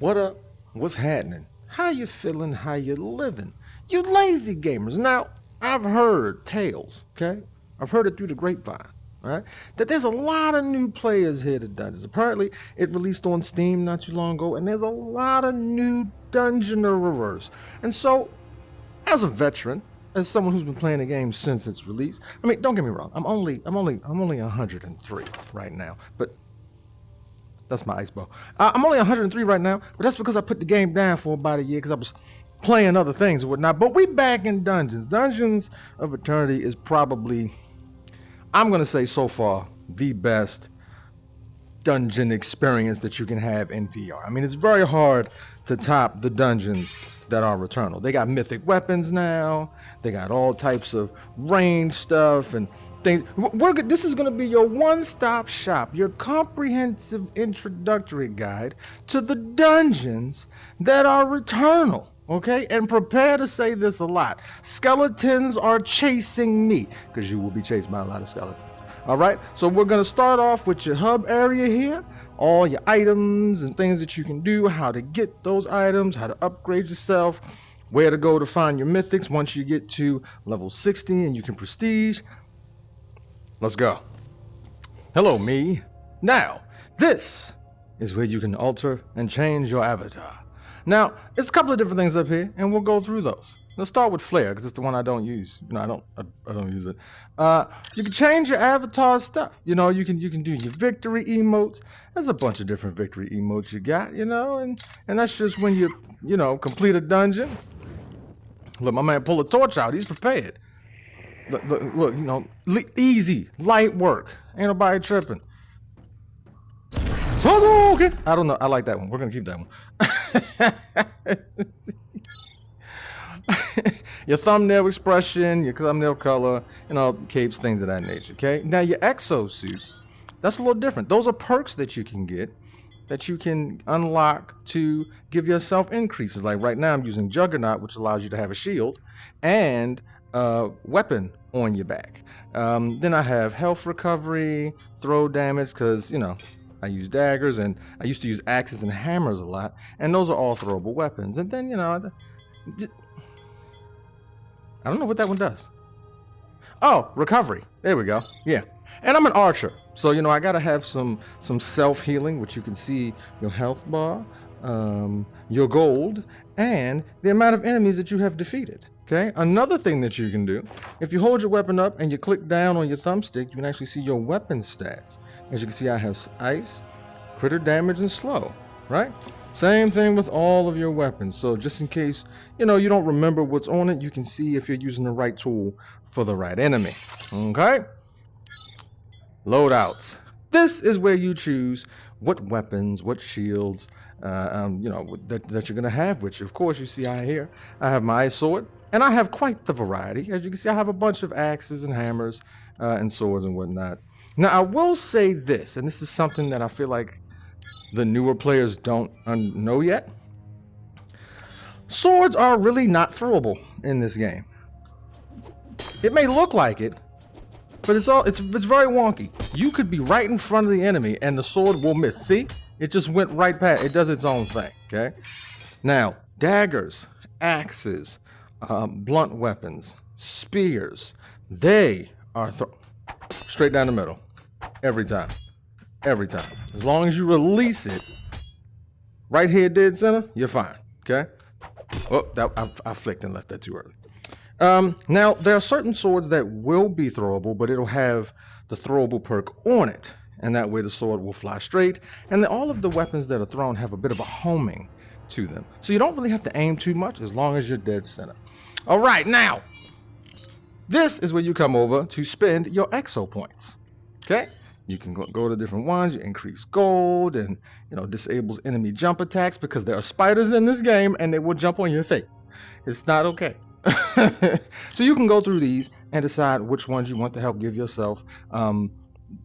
What up? What's happening? How you feeling? How you living? You lazy gamers. Now, I've heard tales, okay? I've heard it through the grapevine, right? That there's a lot of new players here to Dungeons. Apparently, it released on Steam not too long ago, and there's a lot of new Dungeoneers. And so, as a veteran, as someone who's been playing the game since its release, I mean, don't get me wrong, I'm only 103 right now, but that's my ice bow. I'm only 103 right now, but that's because I put the game down for about a year because I was playing other things and whatnot. But we back in Dungeons. Dungeons of Eternity is probably, I'm going to say so far, the best dungeon experience that you can have in VR. I mean, it's very hard to top the dungeons that are Returnal. They got mythic weapons now. They got all types of range stuff and things. This is going to be your one-stop shop, your comprehensive introductory guide to the dungeons that are Returnal. Okay, and prepare to say this a lot. Skeletons are chasing me, because you will be chased by a lot of skeletons. All right, so we're going to start off with your hub area here, all your items and things that you can do, how to get those items, how to upgrade yourself, where to go to find your mythics once you get to level 60 and you can prestige. Let's go. Hello, me. Now, this is where you can alter and change your avatar. Now, it's a couple of different things up here, and we'll go through those. Let's start with Flare, because it's the one I don't use. You know, I don't use it. You can change your avatar stuff. You know, you can do your victory emotes. There's a bunch of different victory emotes you got, you know, and that's just when you complete a dungeon. Look, my man pull a torch out. He's prepared. Look, you know, easy, light work. Ain't nobody tripping. Okay. I don't know. I like that one. We're going to keep that one. Your thumbnail expression, your thumbnail color, and all capes, things of that nature, okay? Now, your exosuit, that's a little different. Those are perks that you can get, that you can unlock to give yourself increases. Like right now, I'm using Juggernaut, which allows you to have a shield and a weapon on your back. Then I have health recovery, throw damage, because, you know, I use daggers, and I used to use axes and hammers a lot, and those are all throwable weapons. And then, you know, I don't know what that one does. Oh, recovery. There we go. Yeah. And I'm an archer, so, you know, I gotta have some self-healing, which you can see your health bar, your gold, and the amount of enemies that you have defeated. Okay, another thing that you can do, if you hold your weapon up and you click down on your thumbstick, you can actually see your weapon stats. As you can see, I have ice, critter damage, and slow, right? Same thing with all of your weapons. So just in case, you know, you don't remember what's on it, you can see if you're using the right tool for the right enemy. Okay? Loadouts. This is where you choose what weapons, what shields, you know, that you're going to have, which, of course, you see I have my ice sword, and I have quite the variety. As you can see, I have a bunch of axes and hammers and swords and whatnot. Now, I will say this, and this is something that I feel like the newer players don't know yet. Swords are really not throwable in this game. It may look like it, but it's very wonky. You could be right in front of the enemy and the sword will miss. See? It just went right past. It does its own thing, okay? Now, daggers, axes, blunt weapons, spears, they are straight down the middle. Every time. Every time. As long as you release it right here dead center, you're fine, okay? Oh, I flicked and left that too early. Now, there are certain swords that will be throwable, but it'll have the throwable perk on it. And that way the sword will fly straight. And all of the weapons that are thrown have a bit of a homing to them. So you don't really have to aim too much as long as you're dead center. All right, now, this is where you come over to spend your exo points. Okay? You can go to different ones. You increase gold and, you know, disables enemy jump attacks because there are spiders in this game and they will jump on your face. It's not okay. So you can go through these and decide which ones you want to help give yourself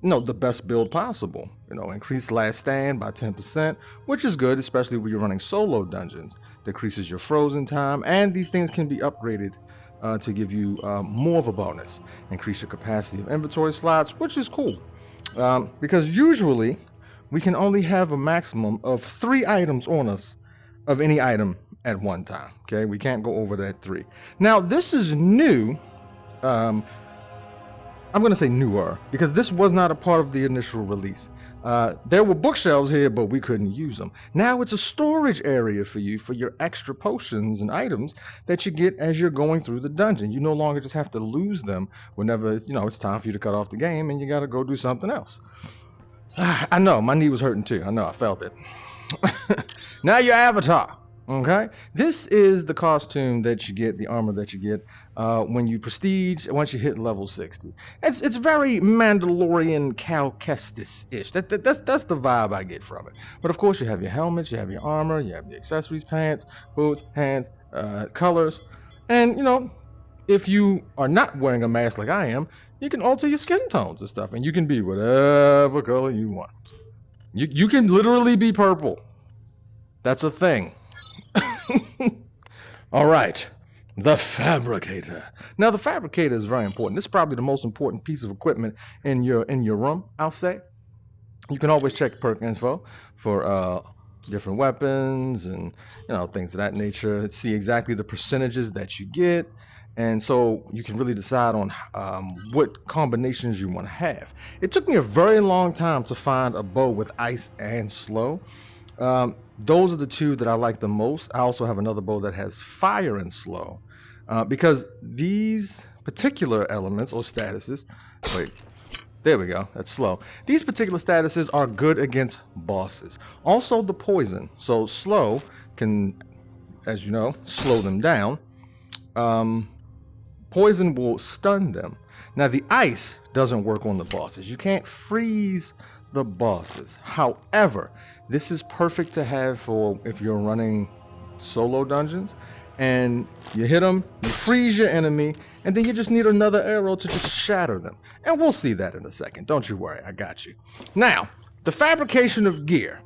the best build possible. You know, increase last stand by 10%, which is good, especially when you're running solo dungeons. Decreases your frozen time, and these things can be upgraded to give you more of a bonus. Increase your capacity of inventory slots, which is cool. Because usually we can only have a maximum of 3 items on us of any item at one time. Okay, we can't go over that 3. Now, this is new. I'm going to say newer because this was not a part of the initial release. There were bookshelves here, but we couldn't use them. Now it's a storage area for you for your extra potions and items that you get as you're going through the dungeon. You no longer just have to lose them whenever it's time for you to cut off the game and you got to go do something else. I know, my knee was hurting too. I know, I felt it. Now your avatar. Okay, this is the costume that you get, the armor that you get when you prestige, once you hit level 60. It's very Mandalorian Cal Kestis-ish. That's the vibe I get from it. But of course, you have your helmets, you have your armor, you have the accessories, pants, boots, hands, colors. And, if you are not wearing a mask like I am, you can alter your skin tones and stuff, and you can be whatever color you want. You can literally be purple. That's a thing. All right, the Fabricator. Now, the Fabricator is very important. This is probably the most important piece of equipment in your room, I'll say. You can always check perk info for different weapons and things of that nature. See exactly the percentages that you get, and so you can really decide on what combinations you want to have. It took me a very long time to find a bow with ice and slow. Those are the 2 that I like the most. I also have another bow that has fire and slow because these particular elements or statuses, wait, there we go, that's slow. These particular statuses are good against bosses. Also the poison. So slow can, as you know, slow them down. Poison will stun them. Now the ice doesn't work on the bosses. You can't freeze the bosses. However, this is perfect to have for if you're running solo dungeons and you hit them, you freeze your enemy, and then you just need another arrow to just shatter them. And we'll see that in a second. Don't you worry, I got you. Now, the fabrication of gear.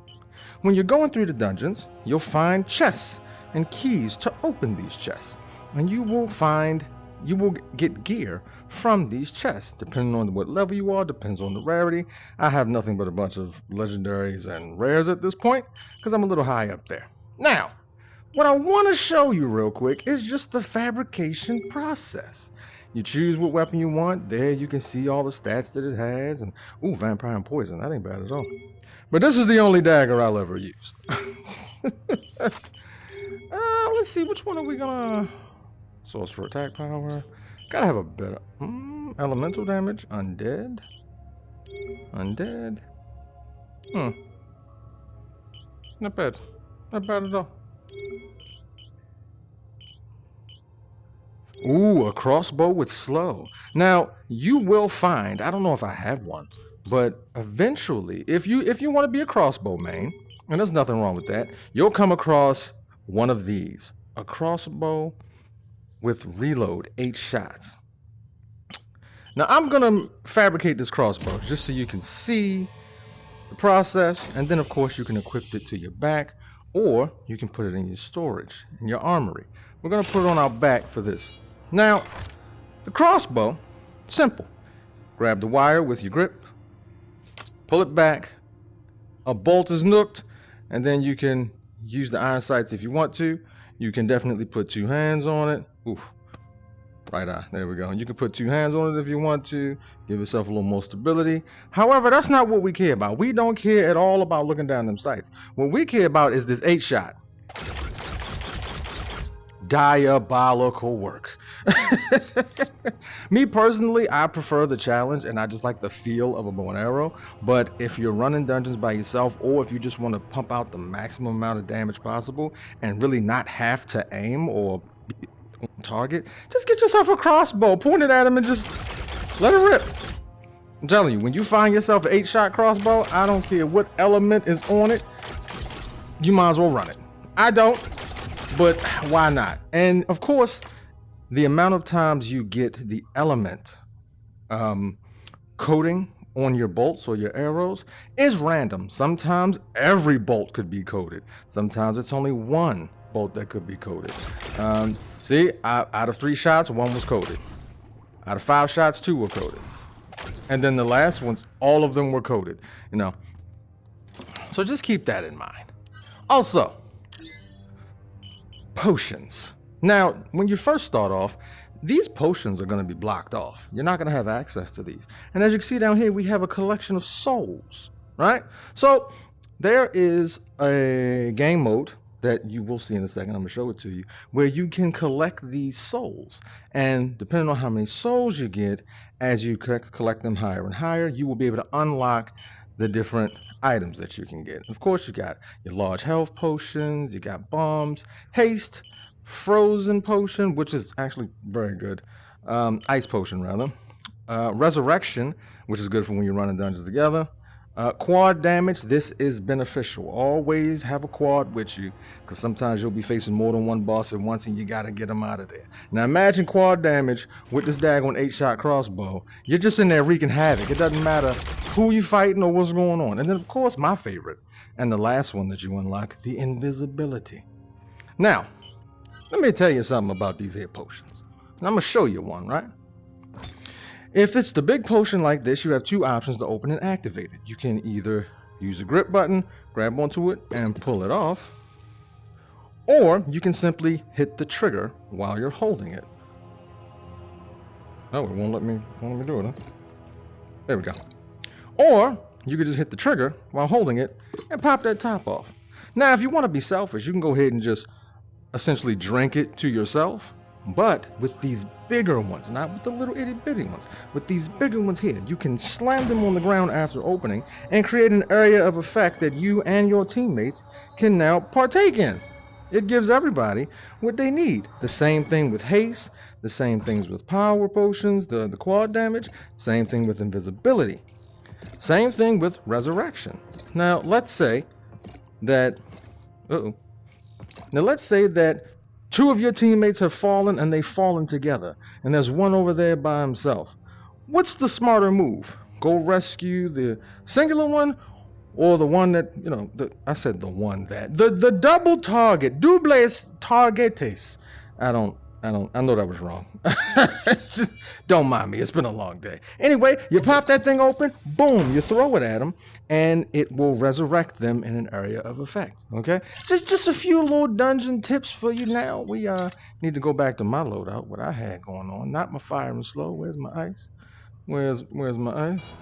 When you're going through the dungeons, you'll find chests and keys to open these chests. And you will get gear from these chests, depending on what level you are, depends on the rarity. I have nothing but a bunch of legendaries and rares at this point, because I'm a little high up there. Now, what I want to show you real quick is just the fabrication process. You choose what weapon you want. There you can see all the stats that it has. And, ooh, vampire and poison. That ain't bad at all. But this is the only dagger I'll ever use. Let's see, which one are we gonna... Source for attack power. Gotta have a better... elemental damage. Undead. Undead. Not bad. Not bad at all. Ooh, a crossbow with slow. Now, you will find... I don't know if I have one. But eventually, if you want to be a crossbow main, and there's nothing wrong with that, you'll come across one of these. A crossbow with reload, 8 shots. Now I'm gonna fabricate this crossbow just so you can see the process, and then of course you can equip it to your back, or you can put it in your storage, in your armory. We're gonna put it on our back for this. Now, the crossbow, simple. Grab the wire with your grip, pull it back, a bolt is nooked, and then you can use the iron sights if you want to. You can definitely put 2 hands on it. Oof. Right eye. There we go. You can put 2 hands on it if you want to. Give yourself a little more stability. However, that's not what we care about. We don't care at all about looking down them sights. What we care about is this 8-shot. Diabolical work. Me personally, I prefer the challenge and I just like the feel of a bow and arrow. But if you're running dungeons by yourself, or if you just want to pump out the maximum amount of damage possible and really not have to aim or be on target, just get yourself a crossbow, point it at him and just let it rip. I'm telling you, when you find yourself an 8-shot crossbow, I don't care what element is on it, you might as well run it. I don't, but why not? And of course, the amount of times you get the element coating on your bolts or your arrows is random. Sometimes every bolt could be coated. Sometimes it's only one bolt that could be coated. See, out of 3 shots, 1 was coated. Out of 5 shots, 2 were coated. And then the last ones, all of them were coated, you know. So just keep that in mind. Also, potions. Now, when you first start off, these potions are going to be blocked off. You're not going to have access to these. And as you can see down here, we have a collection of souls, right? So there is a game mode that you will see in a second. I'm going to show it to you, where you can collect these souls. And depending on how many souls you get, as you collect them higher and higher, you will be able to unlock the different items that you can get. Of course, you got your large health potions, you got bombs, haste, frozen potion, which is actually very good, ice potion rather, resurrection, which is good for when you're running dungeons together, quad damage. This is beneficial. Always have a quad with you, because sometimes you'll be facing more than one boss at once and you got to get them out of there. Now imagine quad damage with this daggone 8-shot crossbow. You're just in there wreaking havoc. It doesn't matter who you fighting or what's going on. And then of course my favorite, and the last one that you unlock, the invisibility. Now let me tell you something about these here potions. And I'm going to show you one, right? If it's the big potion like this, you have two options to open and activate it. You can either use the grip button, grab onto it, and pull it off, or you can simply hit the trigger while you're holding it. Oh, it won't let me do it, huh? There we go. Or you could just hit the trigger while holding it and pop that top off. Now, if you want to be selfish, you can go ahead and just essentially drink it to yourself. But with these bigger ones, not with the little itty bitty ones, with these bigger ones here, you can slam them on the ground after opening and create an area of effect that you and your teammates can now partake in. It gives everybody what they need. The same thing with haste, the same things with power potions, the quad damage, same thing with invisibility, same thing with resurrection. Now let's say that, two of your teammates have fallen and they've fallen together, and there's one over there by himself. What's the smarter move? Go rescue the singular one, or the one that, the double target, doubles targetes. I know that was wrong. Just don't mind me. It's been a long day. Anyway, you pop that thing open, boom, you throw it at them, and it will resurrect them in an area of effect. Okay? Just a few little dungeon tips for you now. We need to go back to my loadout, what I had going on. Not my fire and slow. Where's my ice? Where's my ice?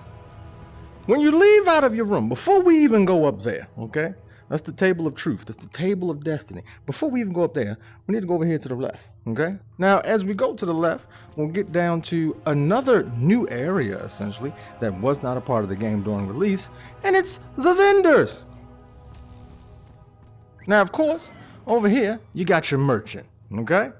When you leave out of your room, before we even go up there, okay? That's the table of truth. That's the table of destiny. Before we even go up there, we need to go over here to the left, okay? Now, as we go to the left, we'll get down to another new area, essentially, that was not a part of the game during release, and it's the vendors. Now, of course, over here, you got your merchant, okay?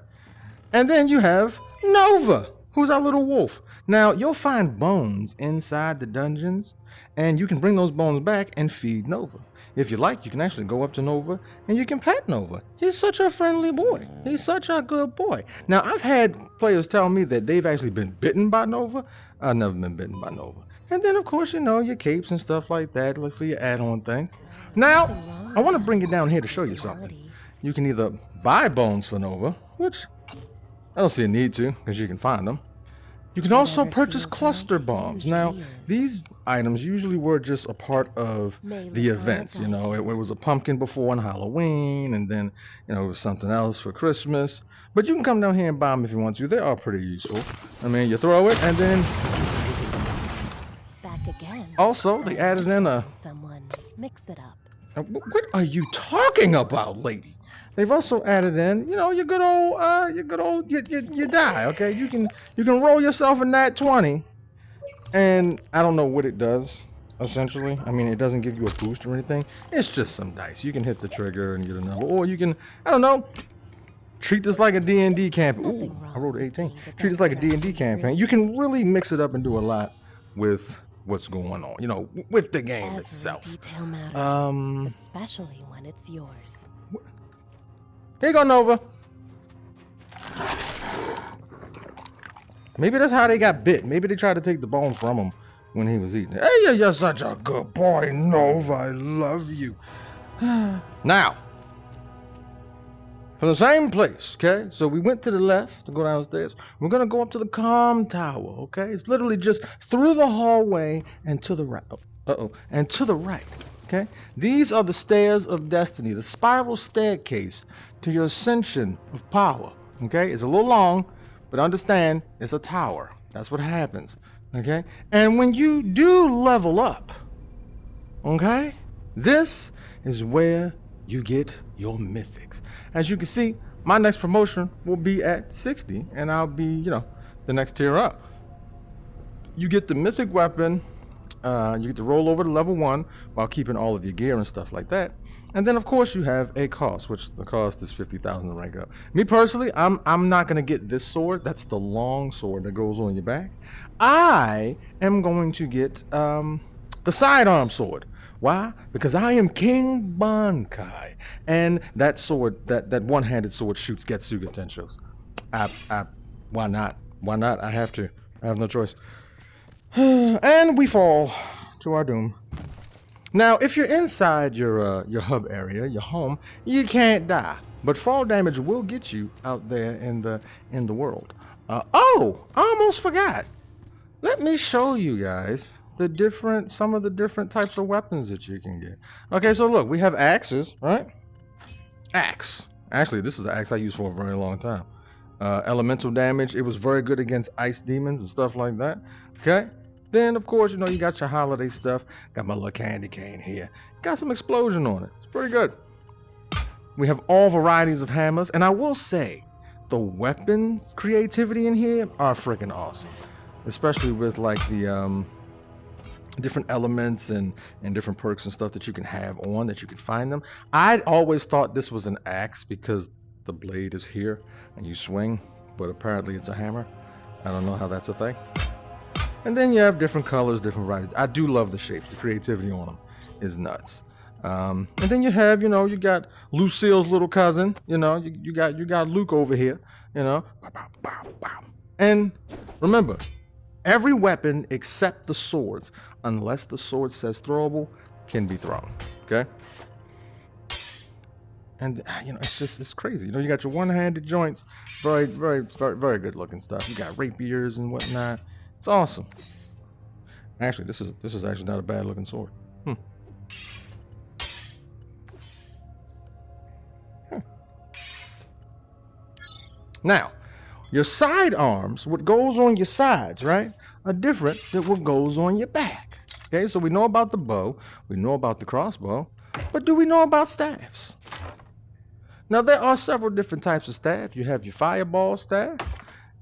And then you have Nova, who's our little wolf. Now, you'll find bones inside the dungeons, and you can bring those bones back and feed Nova. If you like, you can actually go up to Nova and you can pet Nova. He's such a friendly boy. He's such a good boy. Now, I've had players tell me that they've actually been bitten by Nova. I've never been bitten by Nova. And then, of course, your capes and stuff like that, like for your add-on things. Now, I want to bring you down here to show you something. You can either buy bones for Nova, which I don't see a need to, because you can find them. You can also purchase cluster bombs. Now, these items usually were just a part of the events. It was a pumpkin before on Halloween, and then, it was something else for Christmas. But you can come down here and buy them if you want to. They are pretty useful. I mean, you throw it, and then... Back again. Also, they added in a... Someone mix it up. What are you talking about, lady? They've also added in, your good old, you die, okay? You can roll yourself a nat 20, and I don't know what it does, essentially. I mean, it doesn't give you a boost or anything. It's just some dice. You can hit the trigger and get another, or you can, treat this like a D&D campaign. Ooh, I rolled 18. Treat this like a D&D campaign. You can really mix it up and do a lot with what's going on, with the game itself. Detail matters, especially when it's yours. Here you go, Nova. Maybe that's how they got bit. Maybe they tried to take the bone from him when he was eating it. Hey, you're such a good boy, Nova. I love you. Now, for the same place, okay? So we went to the left to go downstairs. We're going to go up to the comm tower, okay? It's literally just through the hallway and to the right. And to the right, Okay? These are the stairs of destiny, the spiral staircase to your ascension of power. Okay? It's a little long, but understand it's a tower. That's what happens. Okay? And when you do level up, okay, this is where you get your mythics. As you can see, my next promotion will be at 60, and I'll be, the next tier up. You get the mythic weapon. You get to roll over to level 1 while keeping all of your gear and stuff like that. And then, of course, you have a cost, which the cost is 50,000 to rank up. Me personally, I'm not going to get this sword. That's the long sword that goes on your back. I am going to get the sidearm sword. Why? Because I am King Bankai. And that sword, that one-handed sword shoots Getsuga Tenshos. Why not? Why not? I have to. I have no choice. And we fall to our doom. Now, if you're inside your hub area, your home, you can't die. But fall damage will get you out there in the world. I almost forgot. Let me show you guys some of the different types of weapons that you can get. Okay, so look, we have axes, right? Axe. Actually, this is an axe I used for a very long time. Elemental damage. It was very good against ice demons and stuff like that. Okay. Then, of course, you got your holiday stuff. Got my little candy cane here. Got some explosion on it. It's pretty good. We have all varieties of hammers. And I will say, the weapons creativity in here are freaking awesome. Especially with, like, the different elements and different perks and stuff that you can have on, that you can find them. I'd always thought this was an axe because the blade is here and you swing. But apparently it's a hammer. I don't know how that's a thing. And then you have different colors, different varieties. I do love the shapes. The creativity on them is nuts. And then you have, you got Lucille's little cousin. You got Luke over here. And remember, every weapon except the swords, unless the sword says throwable, can be thrown. Okay. And it's crazy. You got your one-handed joints, very, very, very, very good looking stuff. You got rapiers and whatnot. It's awesome. Actually, this is actually not a bad looking sword. Now, your side arms, what goes on your sides, right, are different than what goes on your back. Okay, so we know about the bow, we know about the crossbow, but do we know about staffs? Now, there are several different types of staff. You have your fireball staff.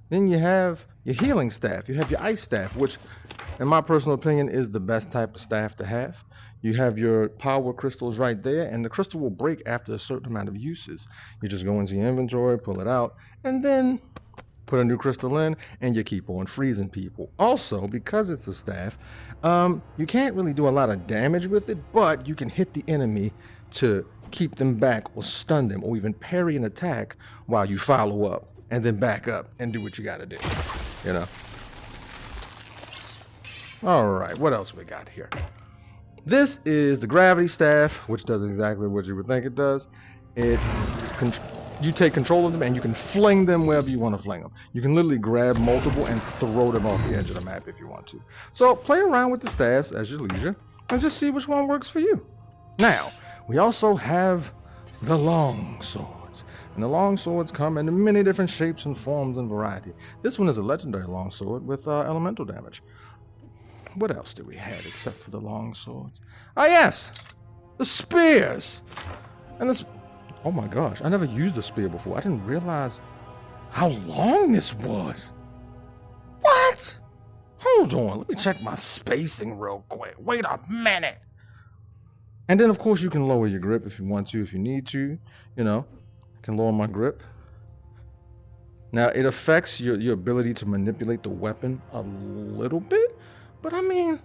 Then you have your healing staff. You have your ice staff, which, in my personal opinion, is the best type of staff to have. You have your power crystals right there, and the crystal will break after a certain amount of uses. You just go into your inventory, pull it out, and then put a new crystal in, and you keep on freezing people. Also, because it's a staff, you can't really do a lot of damage with it, but you can hit the enemy to keep them back or stun them or even parry an attack while you follow up. And then back up and do what you gotta do, All right, what else we got here? This is the gravity staff, which does exactly what you would think it does. You take control of them and you can fling them wherever you want to fling them. You can literally grab multiple and throw them off the edge of the map if you want to. So play around with the staffs as you leisure and just see which one works for you. Now, we also have the long sword. And the long swords come in many different shapes and forms and variety. This one is a legendary long sword with elemental damage. What else do we have except for the long swords? Ah, yes! The spears! And this... Oh my gosh, I never used a spear before. I didn't realize how long this was. What? Hold on, let me check my spacing real quick. Wait a minute! And then, of course, you can lower your grip if you want to, if you need to, I can lower my grip. Now, it affects your ability to manipulate the weapon a little bit, but I mean,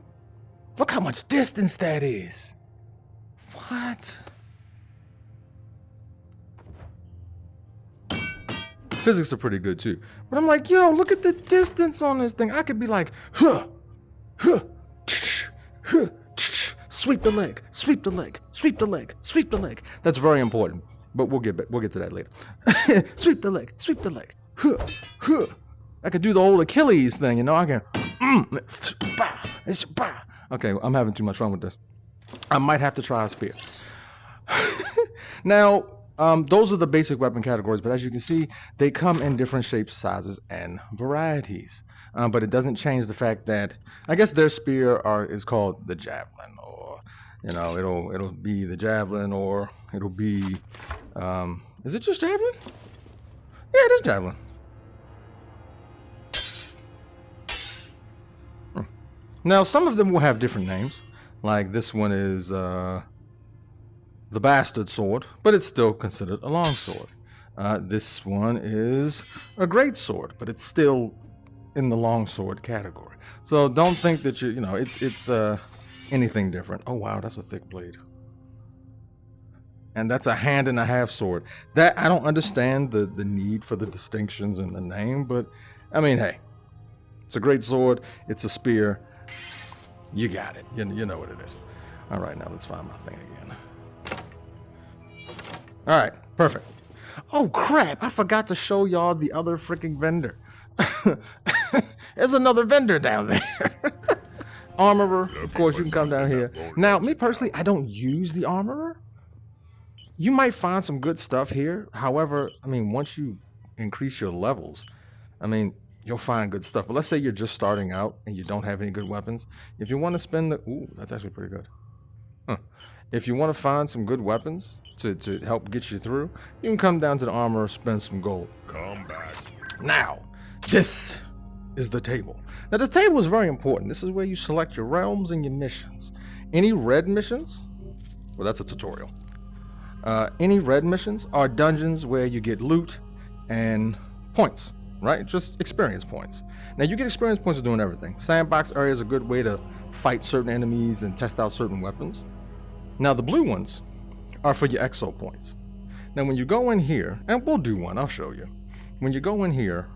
look how much distance that is. What? Physics are pretty good too. But I'm like, yo, look at the distance on this thing. I could be like, sweep the leg, sweep the leg, sweep the leg, sweep the leg. That's very important. But we'll get to that later. Sweep the leg, sweep the leg. I could do the old Achilles thing, I can. Okay, I'm having too much fun with this. I might have to try a spear. Now, those are the basic weapon categories, but as you can see, they come in different shapes, sizes, and varieties. But it doesn't change the fact that I guess their spear is called the javelin, or it'll be the javelin, or it'll be is it just javelin? Yeah, it is javelin. Now, some of them will have different names. Like this one is the bastard sword, but it's still considered a long sword. This one is a great sword, but it's still in the long sword category. So don't think that it's anything different. Oh wow, that's a thick blade. And that's a hand and a half sword. That I don't understand the need for the distinctions in the name, but I mean, hey, it's a great sword. It's a spear. You got it. You know what it is. All right, now let's find my thing again. All right, perfect. Oh crap! I forgot to show y'all the other freaking vendor. There's another vendor down there. Armorer, of course, you can come down here. Now, me personally, I don't use the armorer. You might find some good stuff here. However, I mean, once you increase your levels, I mean, you'll find good stuff. But let's say you're just starting out and you don't have any good weapons. If you want to spend the... Ooh, that's actually pretty good. Huh. If you want to find some good weapons to help get you through, you can come down to the armorer, spend some gold. Come back. Now, this is the table. Now, this table is very important. This is where you select your realms and your missions. Any red missions? Well, that's a tutorial. Any red missions are dungeons where you get loot and points, right? Just experience points. Now, you get experience points for doing everything. Sandbox area is a good way to fight certain enemies and test out certain weapons. Now, the blue ones are for your exo points. Now, when you go in here, and we'll do one, I'll show you. When you go in here,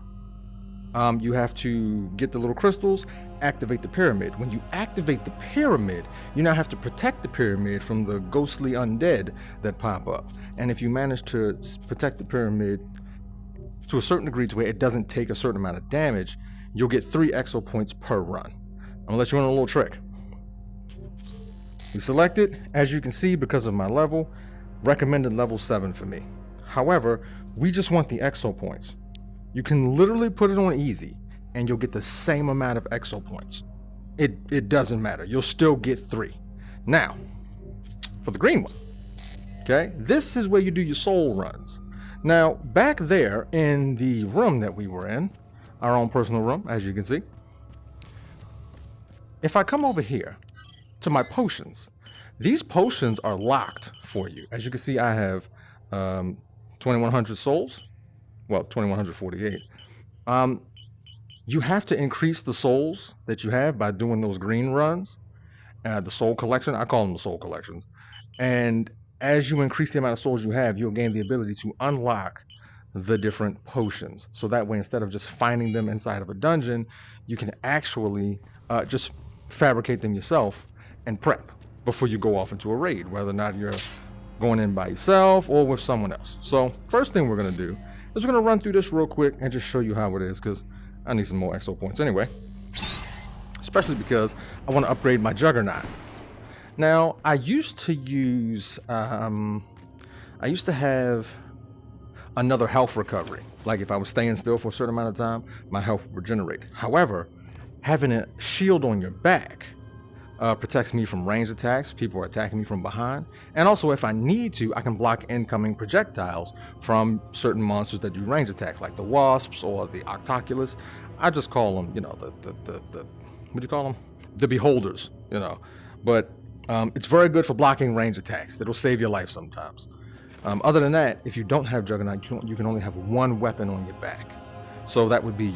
you have to get the little crystals, activate the pyramid. When you activate the pyramid, you now have to protect the pyramid from the ghostly undead that pop up. And if you manage to protect the pyramid to a certain degree to where it doesn't take a certain amount of damage, you'll get 3 exo points per run. I'm gonna let you in on a little trick. You select it, as you can see, because of my level, recommended level 7 for me. However, we just want the exo points. You can literally put it on easy and you'll get the same amount of exo points. It doesn't matter. You'll still get 3. Now, for the green one, okay, this is where you do your soul runs. Now, back there in the room that we were in, our own personal room, as you can see, if I come over here to my potions, these potions are locked for you. As you can see, I have 2100 souls. Well, 2148. You have to increase the souls that you have by doing those green runs. The soul collection, I call them the soul collections. And as you increase the amount of souls you have, you'll gain the ability to unlock the different potions. So that way, instead of just finding them inside of a dungeon, you can actually just fabricate them yourself and prep before you go off into a raid, whether or not you're going in by yourself or with someone else. So first thing we're gonna do is we're gonna run through this real quick and just show you how it is, because I need some more exo points anyway. Especially because I want to upgrade my Juggernaut. Now, I used to use, I used to have another health recovery. Like if I was staying still for a certain amount of time, my health would regenerate. However, having a shield on your back protects me from ranged attacks. People are attacking me from behind. And also, if I need to, I can block incoming projectiles from certain monsters that do range attacks, like the wasps or the octoculus. I just call them, you know, the what do you call them? The beholders, you know. But it's very good for blocking range attacks. It'll save your life sometimes. Other than that, if you don't have Juggernaut, you can only have one weapon on your back. So that would be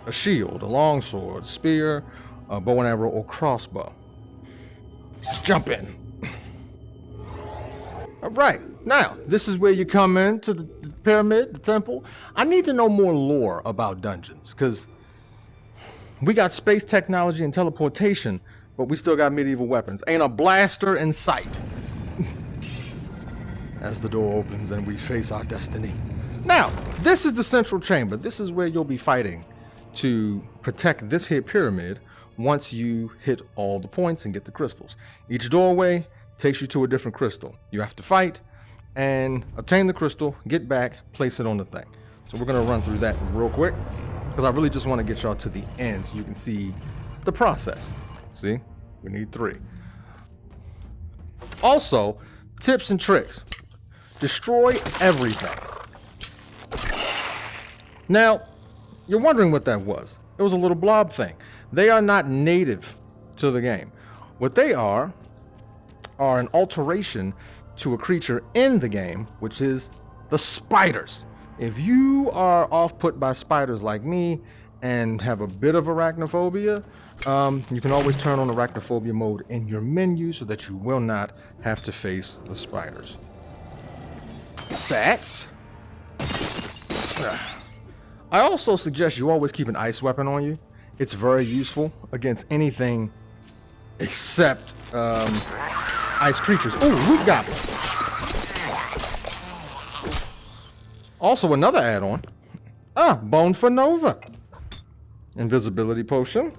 a shield, a longsword, spear, a bow and arrow, or crossbow. Let's jump in. All right, now this is where you come into the pyramid, the temple. I need to know more lore about dungeons, because we got space technology and teleportation, but we still got medieval weapons. Ain't a blaster in sight. As the door opens and we face our destiny. Now, this is the central chamber. This is where you'll be fighting to protect this here pyramid, once you hit all the points and get the crystals. Each doorway takes you to a different crystal. You have to fight and obtain the crystal, get back, place it on the thing. So we're gonna run through that real quick because I really just want to get y'all to the end so you can see the process. See, we need 3. Also, tips and tricks. Destroy everything. Now, you're wondering what that was. It was a little blob thing. They are not native to the game. What they are an alteration to a creature in the game, which is the spiders. If you are off-put by spiders like me and have a bit of arachnophobia, you can always turn on arachnophobia mode in your menu so that you will not have to face the spiders. Bats. I also suggest you always keep an ice weapon on you. It's very useful against anything except ice creatures. Oh, root goblin. Also another add-on. Bone for Nova. Invisibility potion.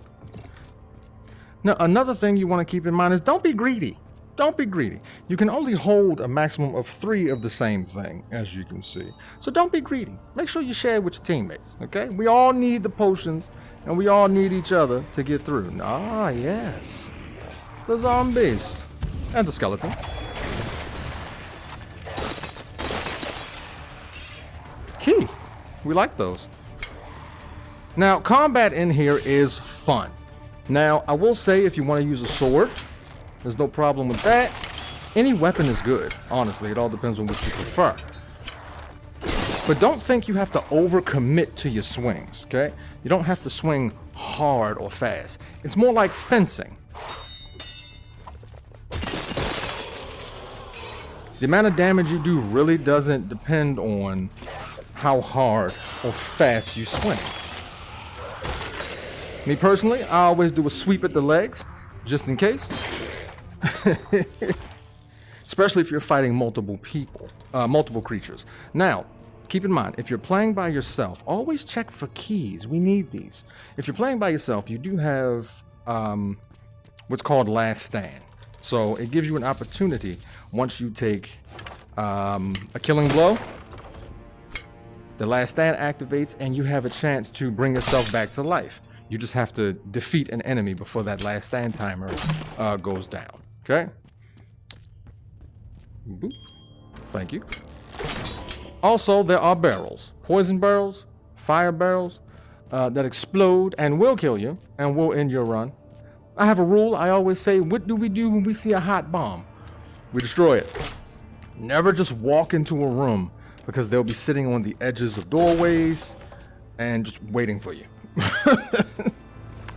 Now, another thing you want to keep in mind is don't be greedy. Don't be greedy. You can only hold a maximum of 3 of the same thing, as you can see. So don't be greedy. Make sure you share with your teammates, okay? We all need the potions, and we all need each other to get through. Ah, yes. The zombies. And the skeletons. Key. We like those. Now, combat in here is fun. Now, I will say if you want to use a sword, there's no problem with that. Any weapon is good, honestly. It all depends on what you prefer. But don't think you have to overcommit to your swings, okay? You don't have to swing hard or fast. It's more like fencing. The amount of damage you do really doesn't depend on how hard or fast you swing. Me personally, I always do a sweep at the legs, just in case. Especially if you're fighting multiple people, multiple creatures. Now, keep in mind, if you're playing by yourself, always check for keys. We need these. If you're playing by yourself, you do have what's called Last Stand. So it gives you an opportunity once you take a killing blow. The Last Stand activates and you have a chance to bring yourself back to life. You just have to defeat an enemy before that Last Stand timer goes down. Okay? Boop. Thank you. Also, there are barrels. Poison barrels, fire barrels that explode and will kill you and will end your run. I have a rule. I always say, what do we do when we see a hot bomb? We destroy it. Never just walk into a room because they'll be sitting on the edges of doorways and just waiting for you.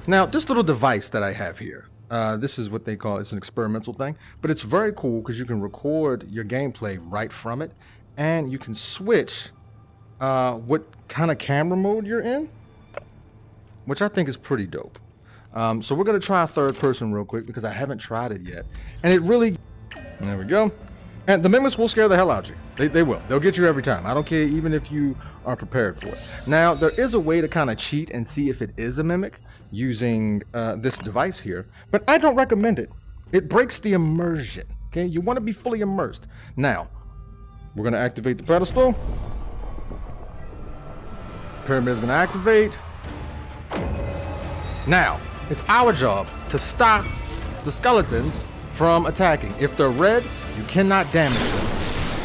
Now, this little device that I have here, this is what they call, it's an experimental thing, but it's very cool because you can record your gameplay right from it, and you can switch what kind of camera mode you're in, which I think is pretty dope. So we're going to try a third person real quick because I haven't tried it yet, and it really, there we go. And the mimics will scare the hell out of you. They will. They'll get you every time. I don't care even if you are prepared for it. Now, there is a way to kind of cheat and see if it is a mimic using this device here, but I don't recommend it. It breaks the immersion, okay? You want to be fully immersed. Now, we're going to activate the pedestal. Pyramid's going to activate. Now, it's our job to stop the skeletons from attacking. If they're red, you cannot damage them.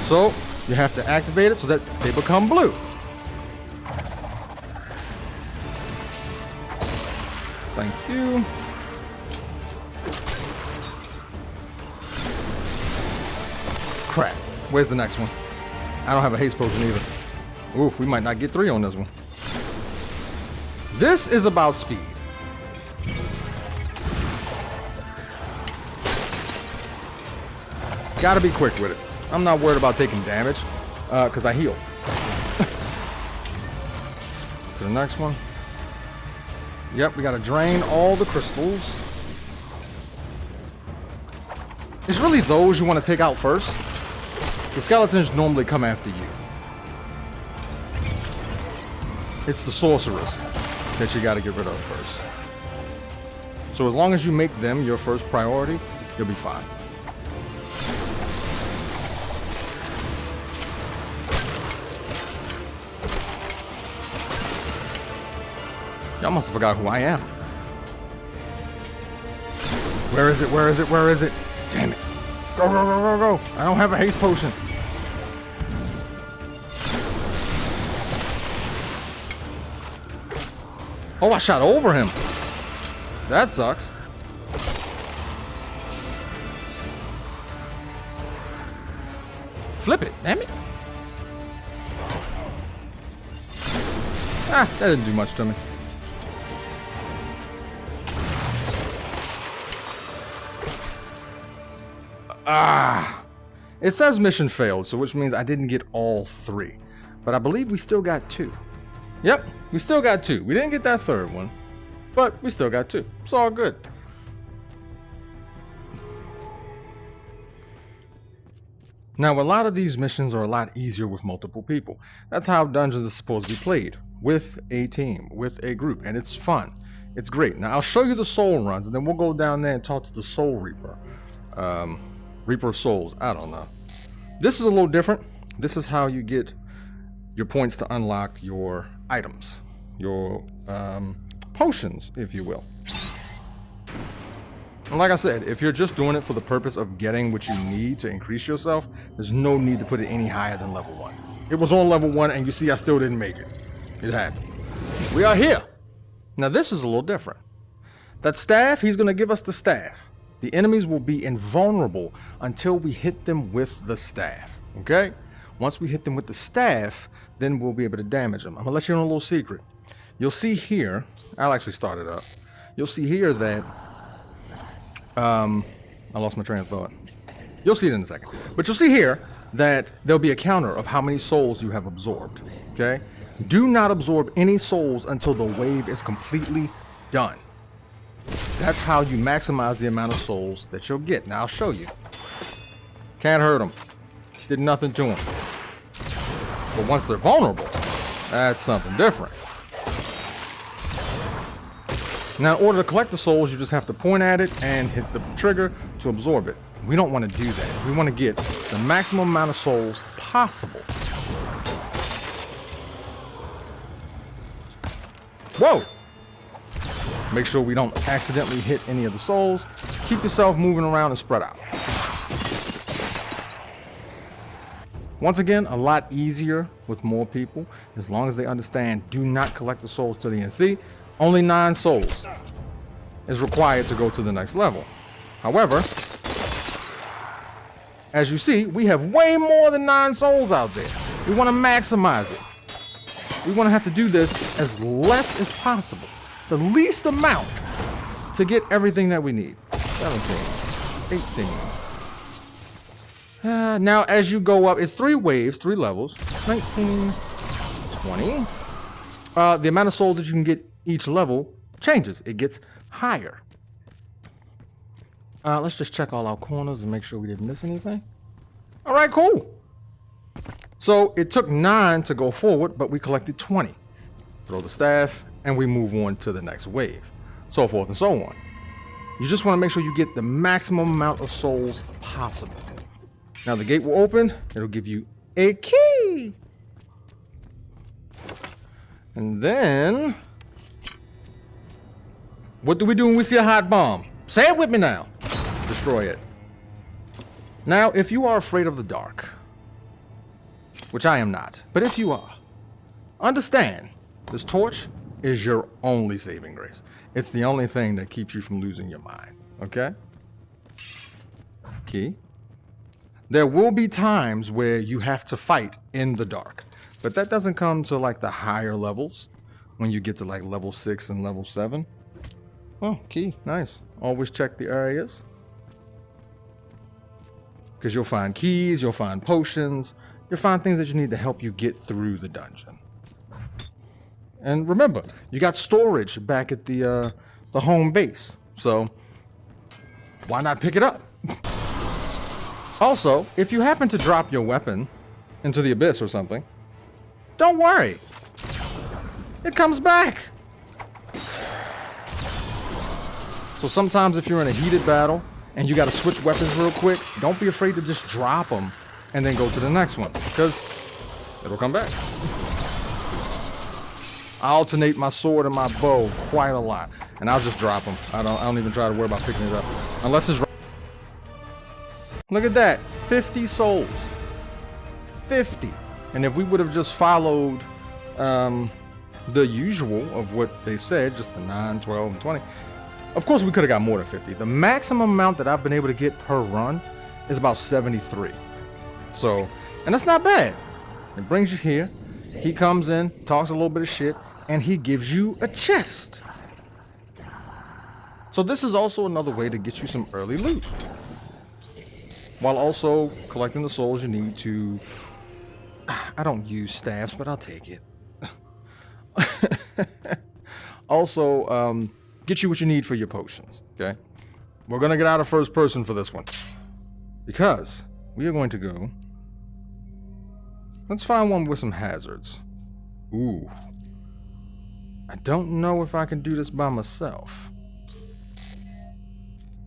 So you have to activate it so that they become blue. Thank you. Crap. Where's the next one? I don't have a haste potion either. Oof, we might not get 3 on this one. This is about speed. Gotta be quick with it. I'm not worried about taking damage, because I heal. To the next one. Yep, we gotta drain all the crystals. It's really those you want to take out first. The skeletons normally come after you. It's the sorcerers that you gotta get rid of first. So as long as you make them your first priority, you'll be fine. Y'all must have forgot who I am. Where is it? Where is it? Where is it? Damn it. Go, go, go, go, go. I don't have a haste potion. Oh, I shot over him. That sucks. Flip it, damn it. Ah, that didn't do much to me. Ah, it says mission failed, so which means I didn't get all 3. But I believe we still got 2. Yep, we still got 2. We didn't get that 3rd one, but we still got 2. It's all good. Now, a lot of these missions are a lot easier with multiple people. That's how dungeons are supposed to be played, with a team, with a group, and it's fun. It's great. Now, I'll show you the soul runs, and then we'll go down there and talk to the Soul Reaper. Reaper of Souls, I don't know. This is a little different. This is how you get your points to unlock your items, your potions, if you will. And like I said, if you're just doing it for the purpose of getting what you need to increase yourself, there's no need to put it any higher than level 1. It was on level 1, and you see I still didn't make it. It happened. We are here. Now this is a little different. That staff, he's going to give us the staff. The enemies will be invulnerable until we hit them with the staff, okay? Once we hit them with the staff, then we'll be able to damage them. I'm gonna let you in a little secret. You'll see here, I'll actually start it up. You'll see here that, I lost my train of thought. You'll see it in a second. But you'll see here that there'll be a counter of how many souls you have absorbed, okay? Do not absorb any souls until the wave is completely done. That's how you maximize the amount of souls that you'll get. Now I'll show you. Can't hurt them. Did nothing to them. But once they're vulnerable, that's something different. Now in order to collect the souls, you just have to point at it and hit the trigger to absorb it. We don't want to do that. We want to get the maximum amount of souls possible. Whoa! Make sure we don't accidentally hit any of the souls. Keep yourself moving around and spread out. Once again, a lot easier with more people, as long as they understand, do not collect the souls to the end. See, only 9 souls is required to go to the next level. However, as you see, we have way more than 9 souls out there. We want to maximize it. We want to have to do this as less as possible. The least amount to get everything that we need. 17, 18. Now, as you go up, it's 3 waves, 3 levels. 19, 20. The amount of souls that you can get each level changes. It gets higher. Let's just check all our corners and make sure we didn't miss anything. All right, cool. So it took 9 to go forward, but we collected 20. Throw the staff, and we move on to the next wave, so forth and so on. You just want to make sure you get the maximum amount of souls possible. Now the gate will open, it'll give you a key. And then, what do we do when we see a hot bomb? Say it with me now. Destroy it. Now, if you are afraid of the dark, which I am not, but if you are, understand this torch is your only saving grace. It's the only thing that keeps you from losing your mind, okay? Key. There will be times where you have to fight in the dark, but that doesn't come to like the higher levels, when you get to like level 6 and level 7. Oh, key, nice. Always check the areas, because you'll find keys, you'll find potions, you'll find things that you need to help you get through the dungeon. And remember, you got storage back at the home base, so why not pick it up? Also, if you happen to drop your weapon into the abyss or something, don't worry. It comes back. So sometimes if you're in a heated battle and you got to switch weapons real quick, don't be afraid to just drop them and then go to the next one, because it'll come back. I alternate my sword and my bow quite a lot, and I'll just drop them. I don't even try to worry about picking it up unless it's. Look at that, 50 souls, 50. And if we would have just followed the usual of what they said, just the 9, 12, and 20, of course we could have got more than 50. The maximum amount that I've been able to get per run is about 73. So, and that's not bad. It brings you here. He comes in, talks a little bit of shit, and he gives you a chest. So this is also another way to get you some early loot, while also collecting the souls you need to... I don't use staffs, but I'll take it. Also, get you what you need for your potions, okay? We're gonna get out of first person for this one, because we are going to go... Let's find one with some hazards. Ooh. I don't know if I can do this by myself.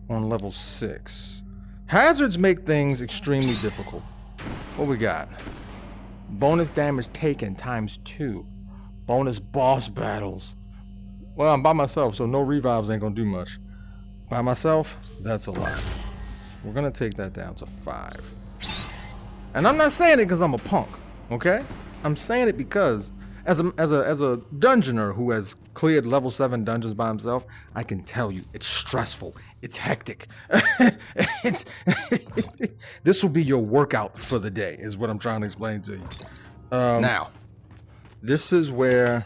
On level 6. Hazards make things extremely difficult. What we got? Bonus damage taken ×2. Bonus boss battles. Well, I'm by myself, so no revives ain't gonna do much. By myself, that's a lot. We're gonna take that down to 5. And I'm not saying it because I'm a punk, okay? I'm saying it because as a dungeoner who has cleared level 7 dungeons by himself, I can tell you it's stressful. It's hectic. This will be your workout for the day, is what I'm trying to explain to you. Now, this is where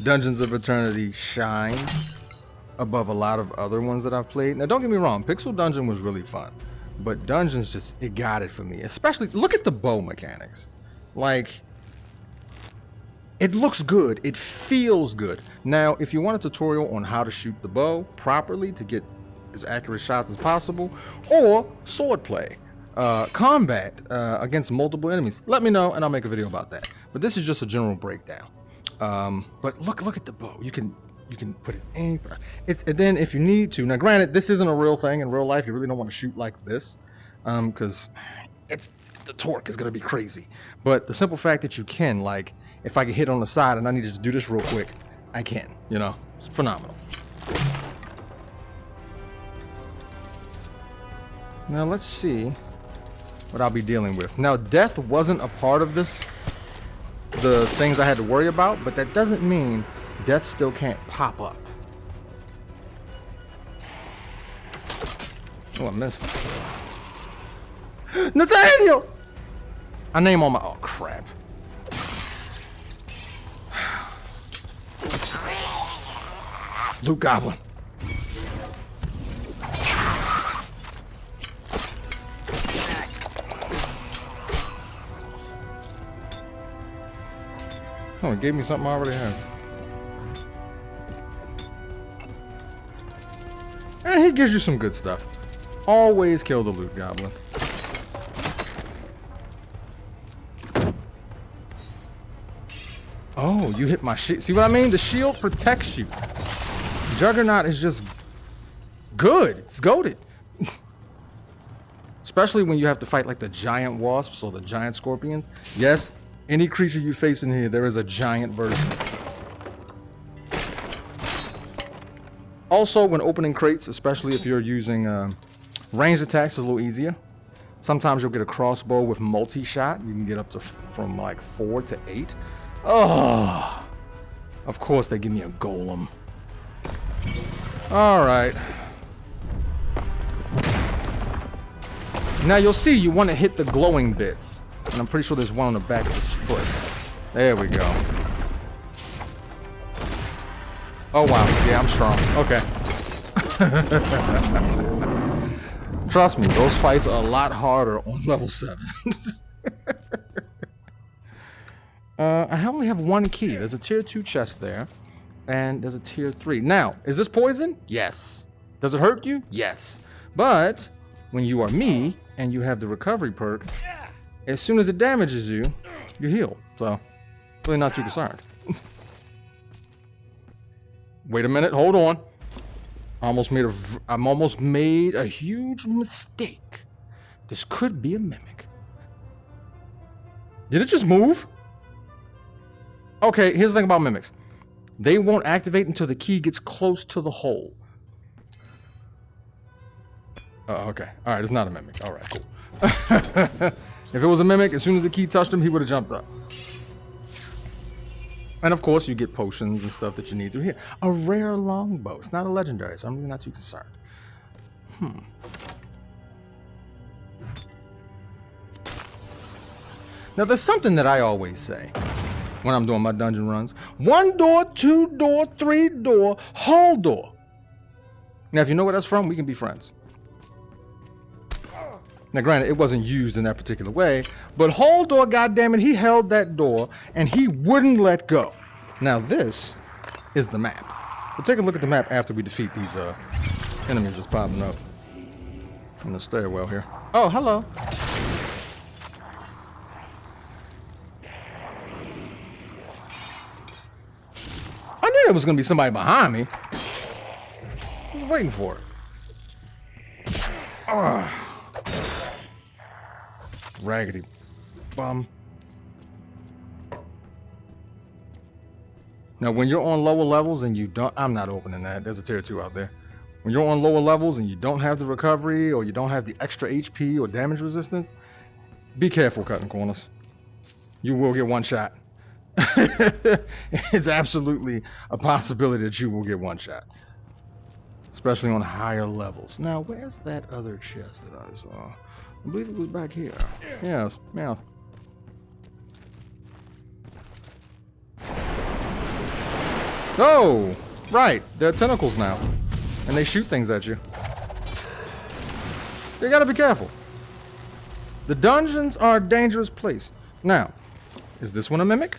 Dungeons of Eternity shines above a lot of other ones that I've played. Now, don't get me wrong, Pixel Dungeon was really fun, but Dungeons just, it got it for me. Especially, look at the bow mechanics. Like, it looks good. It feels good. Now, if you want a tutorial on how to shoot the bow properly to get as accurate shots as possible, or swordplay, combat against multiple enemies, let me know and I'll make a video about that. But this is just a general breakdown. But look at the bow. You can put it in. And then if you need to, now granted, this isn't a real thing in real life. You really don't want to shoot like this, because the torque is gonna be crazy. But the simple fact that you can, like, if I get hit on the side and I need to just do this real quick, I can, you know, it's phenomenal. Now let's see what I'll be dealing with. Now, death wasn't a part of this, the things I had to worry about, but that doesn't mean death still can't pop up. Oh, I missed. Nathaniel! I name all my, oh crap. Loot Goblin. Oh, it gave me something I already have. And he gives you some good stuff. Always kill the Loot Goblin. Oh, you hit my shield. See what I mean? The shield protects you. Juggernaut is just good. It's goated. Especially when you have to fight like the giant wasps or the giant scorpions. Yes, any creature you face in here, there is a giant version. Also, when opening crates, especially if you're using ranged attacks, is a little easier. Sometimes you'll get a crossbow with multi-shot. You can get up to from like 4 to 8. Oh, of course they give me a golem. All right. Now you'll see you want to hit the glowing bits. And I'm pretty sure there's one on the back of his foot. There we go. Oh wow, yeah, I'm strong. Okay. Trust me, those fights are a lot harder on level 7. I only have one key. There's a tier 2 chest there. And there's a tier 3. Now, is this poison? Yes. Does it hurt you? Yes. But when you are me and you have the recovery perk, as soon as it damages you, you heal. So, really not too concerned. Wait a minute, hold on. I'm almost made a huge mistake. This could be a mimic. Did it just move? Okay, here's the thing about mimics. They won't activate until the key gets close to the hole. Oh, okay. All right, it's not a mimic. All right, cool. If it was a mimic, as soon as the key touched him, he would have jumped up. And of course, you get potions and stuff that you need through here. A rare longbow. It's not a legendary, so I'm really not too concerned. Now, there's something that I always say when I'm doing my dungeon runs. 1 door, 2 door, 3 door, hall door. Now, if you know where that's from, we can be friends. Now, granted, it wasn't used in that particular way, but hall door, goddammit, he held that door and he wouldn't let go. Now, this is the map. We'll take a look at the map after we defeat these enemies that's popping up in the stairwell here. Oh, hello. I knew there was going to be somebody behind me. I was waiting for it. Raggedy bum. Now, when you're on lower levels and you don't... I'm not opening that. There's a tier 2 out there. When you're on lower levels and you don't have the recovery or you don't have the extra HP or damage resistance, be careful cutting corners. You will get one shot. It's absolutely a possibility that you will get one shot. Especially on higher levels. Now, where's that other chest that I saw? I believe it was back here. Yes, yes. Oh, right. They're tentacles now. And they shoot things at you. You gotta be careful. The dungeons are a dangerous place. Now, is this one a mimic?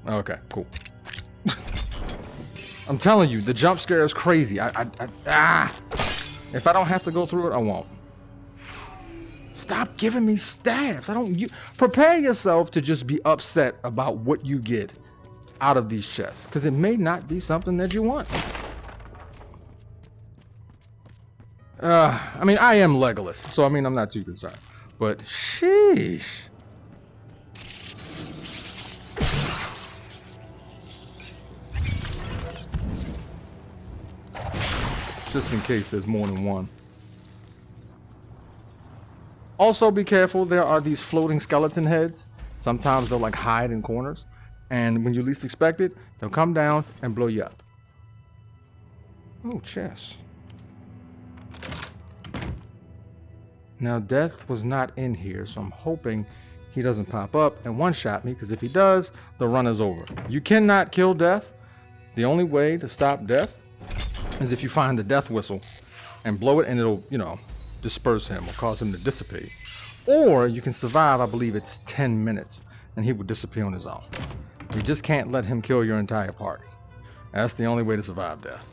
Okay, cool. I'm telling you, the jump scare is crazy. If I don't have to go through it, I won't. Stop giving me stabs. Prepare yourself to just be upset about what you get out of these chests, because it may not be something that you want. I mean, I am Legolas, so I mean, I'm not too concerned. But sheesh. Just in case there's more than one. Also, be careful. There are these floating skeleton heads. Sometimes they'll like hide in corners. And when you least expect it, they'll come down and blow you up. Oh, chest. Now, Death was not in here, so I'm hoping he doesn't pop up and one-shot me, because if he does, the run is over. You cannot kill Death. The only way to stop Death is if you find the death whistle and blow it, and it'll, disperse him or cause him to dissipate. Or you can survive, I believe it's 10 minutes, and he will disappear on his own. You just can't let him kill your entire party. That's the only way to survive death.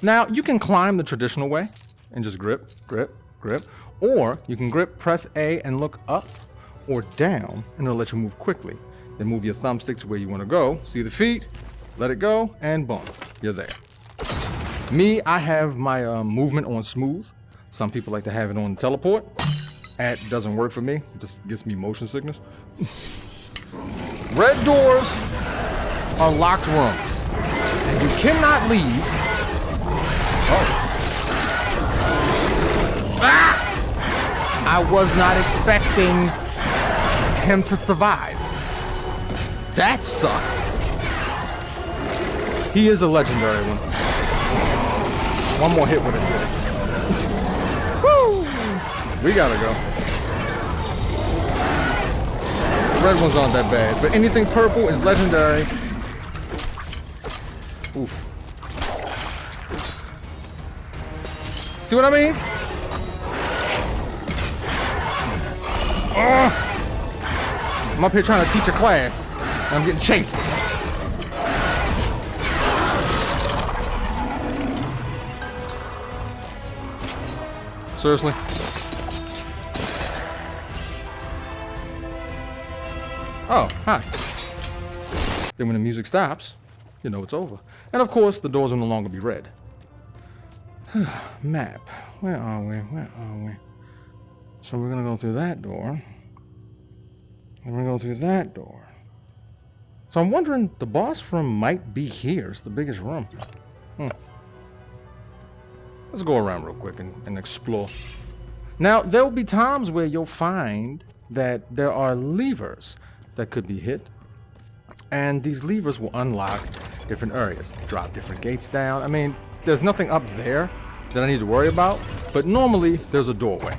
Now, you can climb the traditional way and just grip, grip, grip. Or you can grip, press A, and look up or down, and it'll let you move quickly. Then move your thumbstick to where you want to go. See the feet, let it go, and boom, you're there. Me, I have my movement on smooth. Some people like to have it on teleport. That doesn't work for me. It just gives me motion sickness. Red doors are locked rooms, and you cannot leave. Oh. Ah! I was not expecting him to survive. That sucked. He is a legendary one. One more hit with it. Woo! We gotta go. Red ones aren't that bad, but anything purple is legendary. Oof. See what I mean? I'm up here trying to teach a class, and I'm getting chased. Seriously? Oh, hi. Then when the music stops, you know it's over. And of course, the doors will no longer be red. Map. Where are we? Where are we? So we're gonna go through that door. And we're gonna go through that door. So I'm wondering, the boss room might be here. It's the biggest room. Let's go around real quick and explore. Now, there will be times where you'll find that there are levers that could be hit. And these levers will unlock different areas, drop different gates down. I mean, there's nothing up there that I need to worry about, but normally there's a doorway.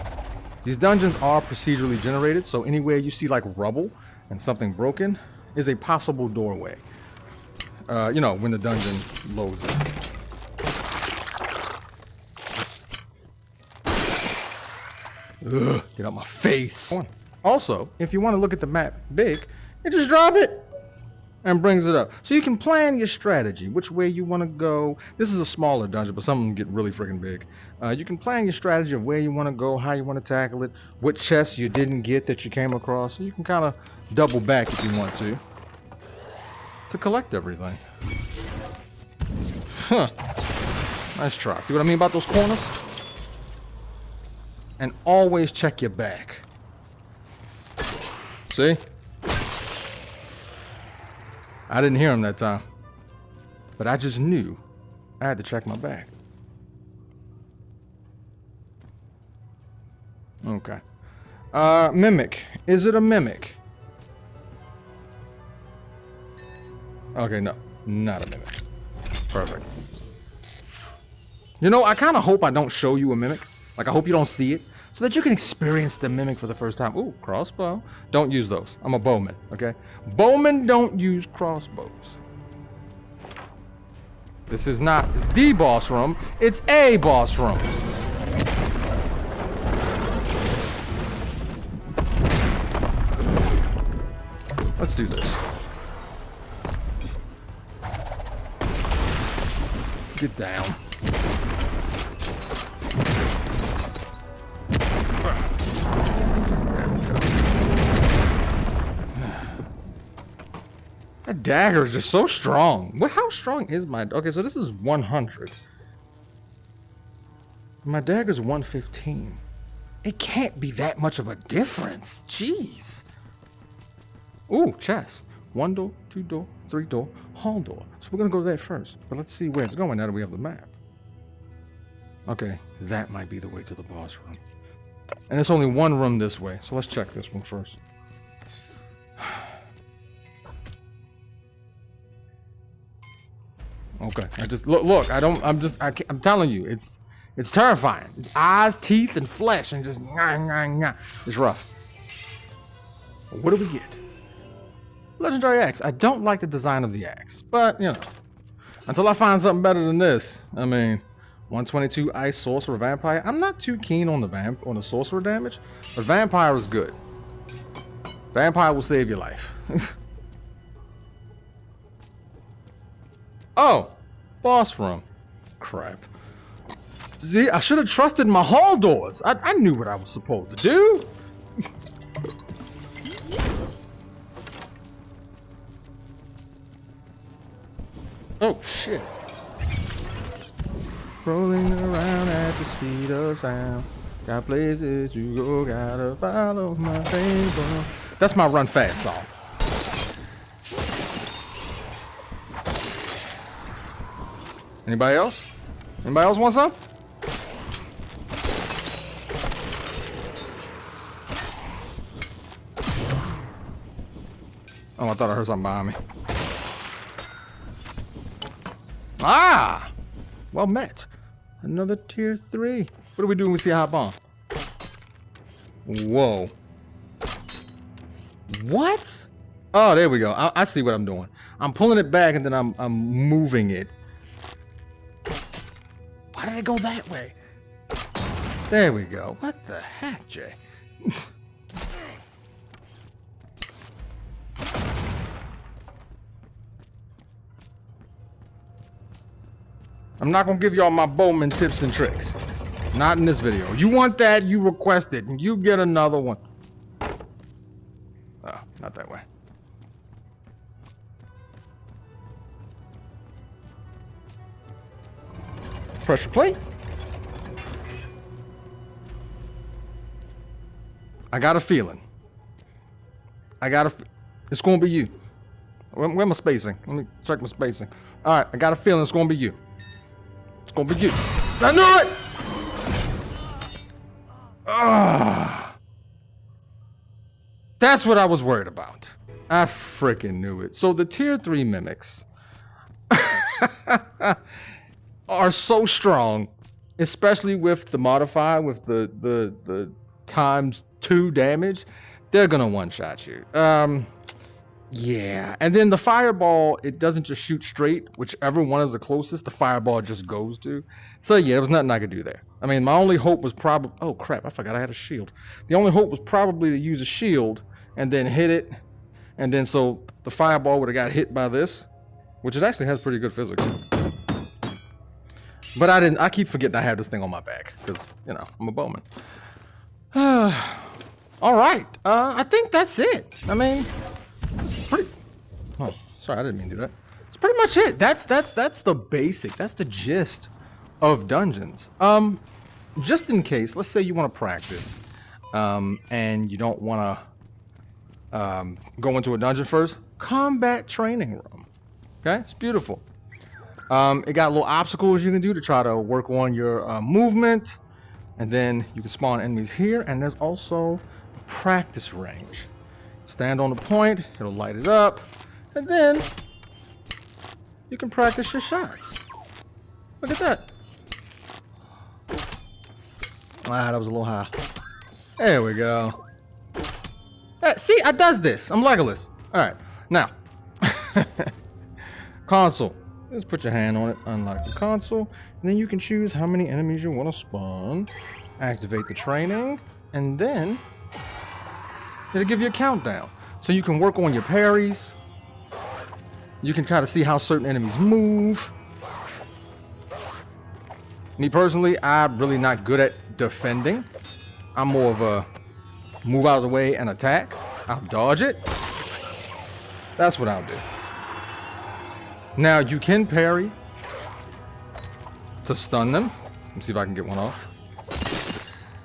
These dungeons are procedurally generated, so anywhere you see like rubble and something broken is a possible doorway. You know, when the dungeon loads in. Ugh, get out my face. Also, if you want to look at the map big, you just drop it and brings it up. So you can plan your strategy, which way you want to go. This is a smaller dungeon, but some of them get really freaking big. You can plan your strategy of where you want to go, how you want to tackle it, what chests you didn't get that you came across. So you can kind of double back if you want to collect everything. Huh. Nice try. See what I mean about those corners? And always check your back. See? I didn't hear him that time. But I just knew I had to check my back. Okay. Mimic. Is it a mimic? Okay, no. Not a mimic. Perfect. You know, I kind of hope I don't show you a mimic. Like, I hope you don't see it, so that you can experience the mimic for the first time. Ooh, crossbow. Don't use those. I'm a bowman, okay? Bowmen don't use crossbows. This is not the boss room. It's a boss room. Let's do this. Get down. That dagger is just so strong. How strong is my... Okay, so this is 100. My dagger's 115. It can't be that much of a difference. Jeez. Ooh, chest. 1 door, 2 door, 3 door, hall door. So we're gonna go there first. But let's see where it's going now that we have the map. Okay, that might be the way to the boss room. And it's only one room this way. So let's check this one first. Okay, I just look. I'm telling you, it's terrifying. It's eyes, teeth, and flesh, and just it's rough. What do we get? Legendary axe. I don't like the design of the axe, but you know, until I find something better than this. I mean, 122 ice sorcerer vampire. I'm not too keen on the sorcerer damage, but vampire is good. Vampire will save your life. Oh, boss room. Crap. See, I should have trusted my hall doors. I knew what I was supposed to do. Oh, shit. Rolling around at the speed of sound. Got places to go, gotta follow my paper. That's my run fast song. Anybody else? Anybody else want some? Oh, I thought I heard something behind me. Ah! Well met. Another tier 3. What do we do when we see a hot bomb? Whoa. What? Oh, there we go. I see what I'm doing. I'm pulling it back and then I'm moving it. Why did it go that way? There we go. What the heck, Jay? I'm not gonna give y'all my bowman tips and tricks. Not in this video. You want that, you request it, and you get another one. Oh, not that way. Pressure plate. I got a feeling. It's gonna be you. Where am I spacing? Let me check my spacing. All right, I got a feeling it's gonna be you. It's gonna be you. I knew it! That's what I was worried about. I freaking knew it. So the tier 3 mimics are so strong, especially with the modifier, with the times 2 damage. They're gonna one-shot you. Yeah. And then the fireball, it doesn't just shoot straight. Whichever one is the closest, the fireball just goes to. So yeah, there was nothing I could do there. I mean, my only hope was probably... Oh crap, I forgot I had a shield. The only hope was probably to use a shield and then hit it. And then so the fireball would have got hit by this, which it actually has pretty good physics. But I keep forgetting I have this thing on my back because, you know, I'm a bowman. All right. I think that's it. I mean... Oh, sorry, I didn't mean to do that. It's pretty much it. That's the basic. That's the gist of dungeons. Just in case, let's say you want to practice, and you don't want to go into a dungeon first. Combat training room. Okay, it's beautiful. It got little obstacles you can do to try to work on your movement, and then you can spawn enemies here. And there's also a practice range. Stand on the point, it'll light it up, and then you can practice your shots. Look at that. Ah, that was a little high. There we go. See, I does this. I'm Legolas. All right, now. Console. Just put your hand on it, unlock the console, and then you can choose how many enemies you want to spawn. Activate the training, and then it'll give you a countdown. So you can work on your parries. You can kind of see how certain enemies move. Me personally, I'm really not good at defending. I'm more of a move out of the way and attack. I'll dodge it. That's what I'll do. Now you can parry to stun them. Let me see if I can get one off.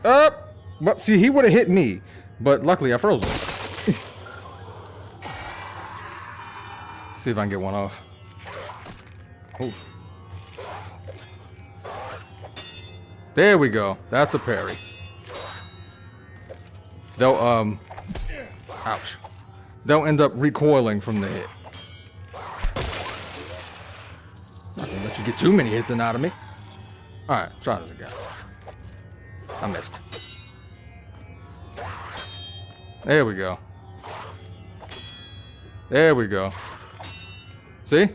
Well, see, he would have hit me, but luckily I froze him. See if I can get one off. Oof. There we go. That's a parry. They'll ouch. They'll end up recoiling from the hit. Not gonna let you get too many hits in out of me. All right, try this again. I missed. There we go. There we go. See?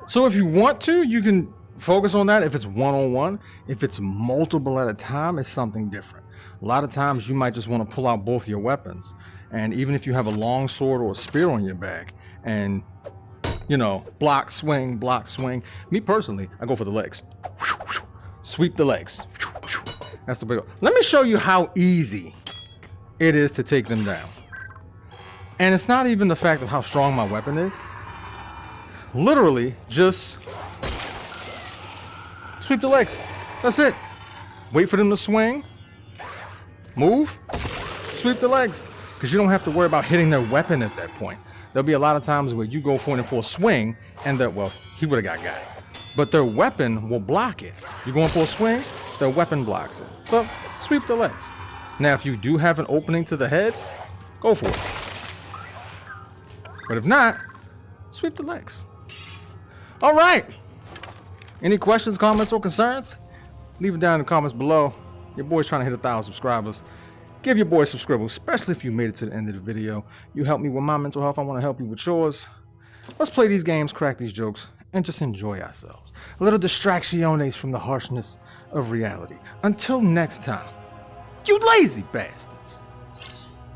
So if you want to, you can focus on that if it's one-on-one. If it's multiple at a time, it's something different. A lot of times you might just want to pull out both your weapons. And even if you have a long sword or a spear on your back and, you know, block, swing, block, swing. Me personally, I go for the legs. Sweep the legs. That's the big one. Let me show you how easy it is to take them down. And it's not even the fact of how strong my weapon is. Literally, just sweep the legs. That's it. Wait for them to swing. Move. Sweep the legs. Because you don't have to worry about hitting their weapon at that point. There'll be a lot of times where you go for it for a swing, and well, he would have got. But their weapon will block it. You're going for a swing, their weapon blocks it. So, sweep the legs. Now, if you do have an opening to the head, go for it. But if not, sweep the legs. All right. Any questions, comments, or concerns? Leave it down in the comments below. Your boy's trying to hit 1,000 subscribers. Give your boy a subscribe, especially if you made it to the end of the video. You help me with my mental health. I want to help you with yours. Let's play these games, crack these jokes, and just enjoy ourselves. A little distracciones from the harshness of reality. Until next time, you lazy bastards.